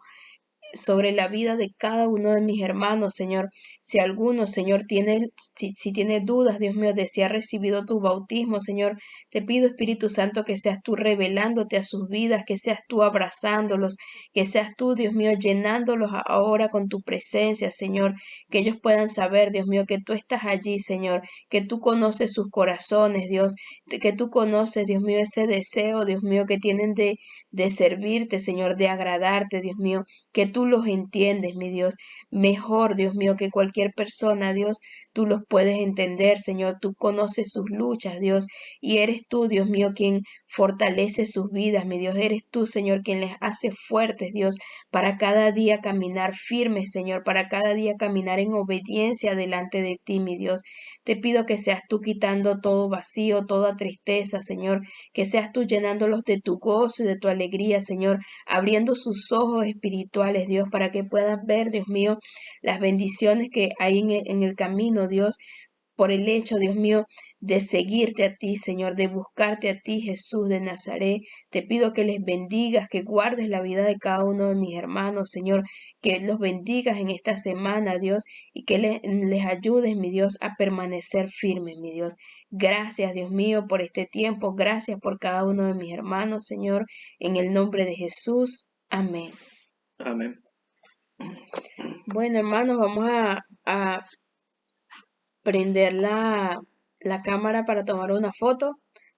sobre la vida de cada uno de mis hermanos, Señor. Si alguno, Señor, si tiene dudas, Dios mío, de si ha recibido tu bautismo, Señor, te pido, Espíritu Santo, que seas tú revelándote a sus vidas, que seas tú abrazándolos, que seas tú, Dios mío, llenándolos ahora con tu presencia, Señor, que ellos puedan saber, Dios mío, que tú estás allí, Señor, que tú conoces sus corazones, Dios, que tú conoces, Dios mío, ese deseo, Dios mío, que tienen de servirte, Señor, de agradarte, Dios mío, que tú los entiendes, mi Dios, mejor, Dios mío, que cualquier persona, Dios, tú los puedes entender, Señor, tú conoces sus luchas, Dios, y eres tú, Dios mío, quien fortalece sus vidas, mi Dios, eres tú, Señor, quien les hace fuertes, Dios, para cada día caminar firmes, Señor, para cada día caminar en obediencia delante de ti, mi Dios. Te pido que seas tú quitando todo vacío, toda tristeza, Señor, que seas tú llenándolos de tu gozo y de tu alegría, Señor, abriendo sus ojos espirituales, Dios, para que puedan ver, Dios mío, las bendiciones que hay en el camino, Dios, por el hecho, Dios mío, de seguirte a ti, Señor, de buscarte a ti, Jesús de Nazaret. Te pido que les bendigas, que guardes la vida de cada uno de mis hermanos, Señor, que los bendigas en esta semana, Dios, y que les ayudes, mi Dios, a permanecer firmes, mi Dios. Gracias, Dios mío, por este tiempo. Gracias por cada uno de mis hermanos, Señor, en el nombre de Jesús. Amén. Amén. Bueno, hermanos, vamos a prender la cámara para tomar una foto.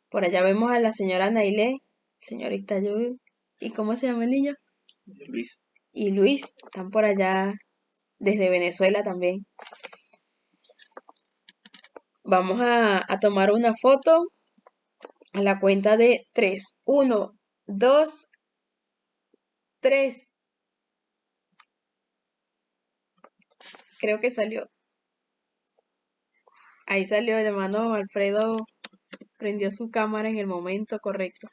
Por allá vemos a la señora Nailé, señorita Yul, ¿y cómo se llama el niño? Luis. Y Luis, están por allá desde Venezuela también. Vamos a tomar una foto a la cuenta de 3. 1, 2, 3. Creo que salió. Ahí salió el hermano Alfredo, prendió su cámara en el momento correcto.